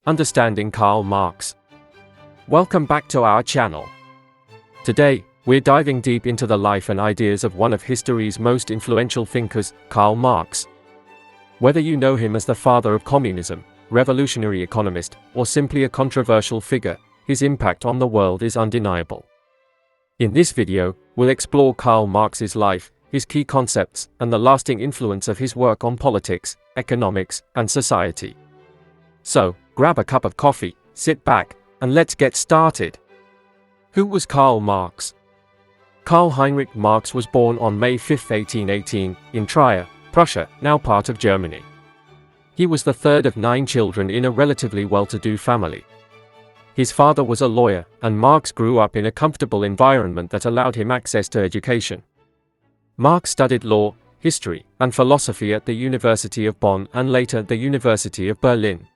Understanding Karl Marx. Welcome back to our channel. Today, we're diving deep into the life and ideas of one of history's most influential thinkers, Karl Marx. Whether you know him as the father of communism, revolutionary economist, or simply a controversial figure, his impact on the world is undeniable. In this video, we'll explore Karl Marx's life, his key concepts, and the lasting influence of his work on politics, economics, and society. So, grab a cup of coffee, sit back, and let's get started. Who was Karl Marx? Karl Heinrich Marx was born on May 5, 1818, in Trier, Prussia, now part of Germany. He was the third of 9 children in a relatively well-to-do family. His father was a lawyer, and Marx grew up in a comfortable environment that allowed him access to education. Marx studied law, history, and philosophy at the University of Bonn and later the University of Berlin.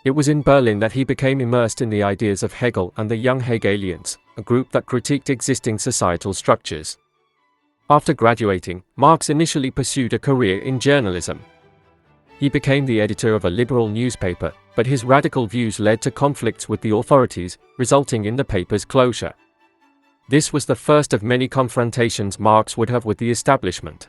It was in Berlin that he became immersed in the ideas of Hegel and the Young Hegelians, a group that critiqued existing societal structures. After graduating, Marx initially pursued a career in journalism. He became the editor of a liberal newspaper, but his radical views led to conflicts with the authorities, resulting in the paper's closure. This was the first of many confrontations Marx would have with the establishment.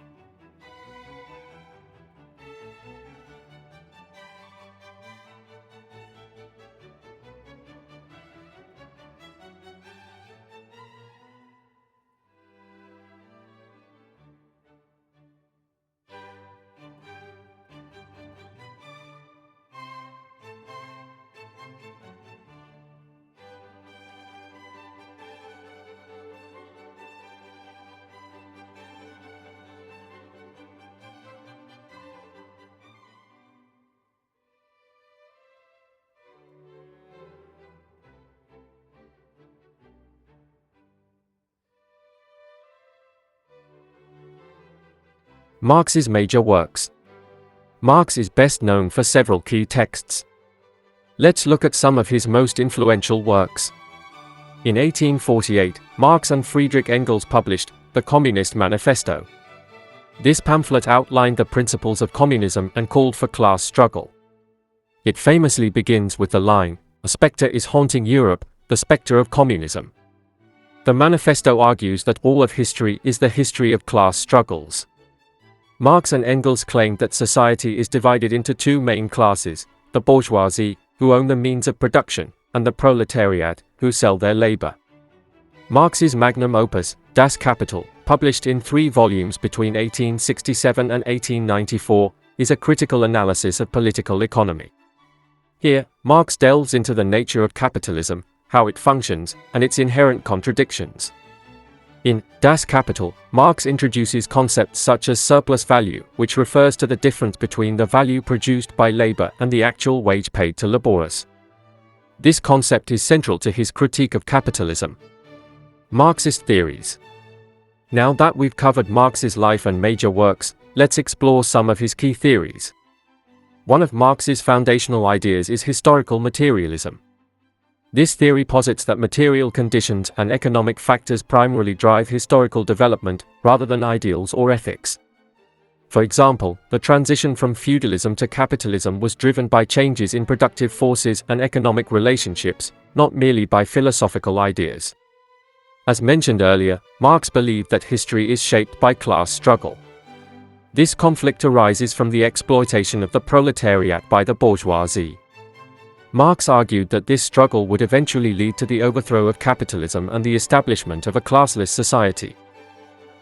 Marx's major works. Marx is best known for several key texts. Let's look at some of his most influential works. In 1848, Marx and Friedrich Engels published the Communist Manifesto. This pamphlet outlined the principles of communism and called for class struggle. It famously begins with the line, "A spectre is haunting Europe, the spectre of communism." The manifesto argues that all of history is the history of class struggles. Marx and Engels claimed that society is divided into 2 main classes, the bourgeoisie, who own the means of production, and the proletariat, who sell their labor. Marx's magnum opus, Das Kapital, published in 3 volumes between 1867 and 1894, is a critical analysis of political economy. Here, Marx delves into the nature of capitalism, how it functions, and its inherent contradictions. In Das Kapital, Marx introduces concepts such as surplus value, which refers to the difference between the value produced by labor and the actual wage paid to laborers. This concept is central to his critique of capitalism. Marxist theories. Now that we've covered Marx's life and major works, let's explore some of his key theories. One of Marx's foundational ideas is historical materialism. This theory posits that material conditions and economic factors primarily drive historical development, rather than ideals or ethics. For example, the transition from feudalism to capitalism was driven by changes in productive forces and economic relationships, not merely by philosophical ideas. As mentioned earlier, Marx believed that history is shaped by class struggle. This conflict arises from the exploitation of the proletariat by the bourgeoisie. Marx argued that this struggle would eventually lead to the overthrow of capitalism and the establishment of a classless society.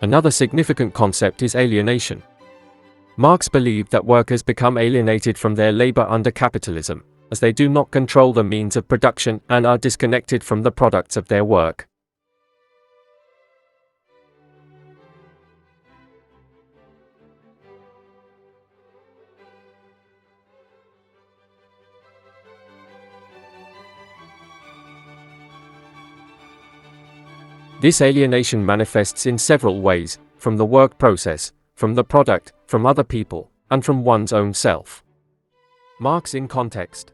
Another significant concept is alienation. Marx believed that workers become alienated from their labor under capitalism, as they do not control the means of production and are disconnected from the products of their work. This alienation manifests in several ways, from the work process, from the product, from other people, and from one's own self. Marx in context.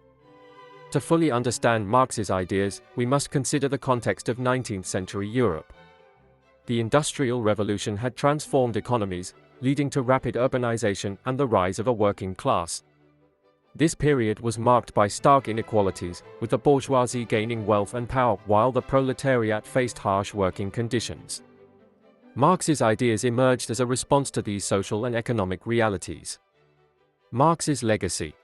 To fully understand Marx's ideas, we must consider the context of 19th century Europe. The Industrial Revolution had transformed economies, leading to rapid urbanization and the rise of a working class. This period was marked by stark inequalities, with the bourgeoisie gaining wealth and power while the proletariat faced harsh working conditions. Marx's ideas emerged as a response to these social and economic realities. Marx's legacy.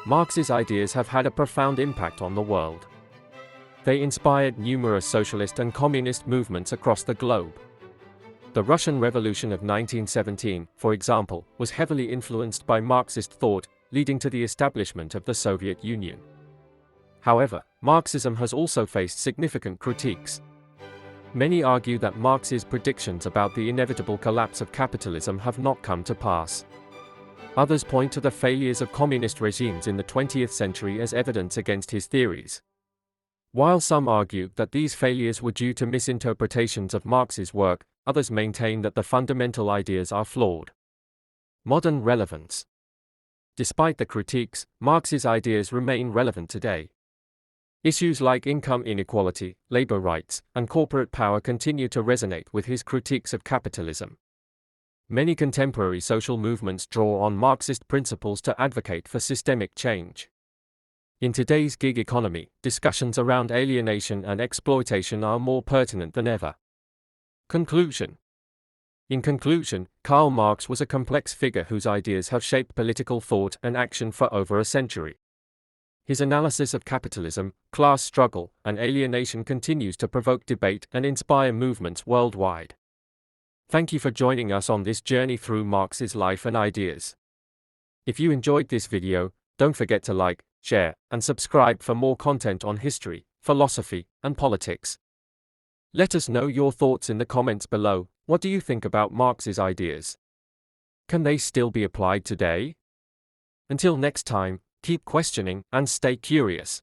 Marx's ideas have had a profound impact on the world. They inspired numerous socialist and communist movements across the globe. The Russian Revolution of 1917, for example, was heavily influenced by Marxist thought, leading to the establishment of the Soviet Union. However, Marxism has also faced significant critiques. Many argue that Marx's predictions about the inevitable collapse of capitalism have not come to pass. Others point to the failures of communist regimes in the 20th century as evidence against his theories. While some argue that these failures were due to misinterpretations of Marx's work, others maintain that the fundamental ideas are flawed. Modern relevance. Despite the critiques, Marx's ideas remain relevant today. Issues like income inequality, labor rights, and corporate power continue to resonate with his critiques of capitalism. Many contemporary social movements draw on Marxist principles to advocate for systemic change. In today's gig economy, discussions around alienation and exploitation are more pertinent than ever. Conclusion. In conclusion, Karl Marx was a complex figure whose ideas have shaped political thought and action for over a century. His analysis of capitalism, class struggle, and alienation continues to provoke debate and inspire movements worldwide. Thank you for joining us on this journey through Marx's life and ideas. If you enjoyed this video, don't forget to like, share, and subscribe for more content on history, philosophy, and politics. Let us know your thoughts in the comments below. What do you think about Marx's ideas? Can they still be applied today? Until next time, keep questioning and stay curious.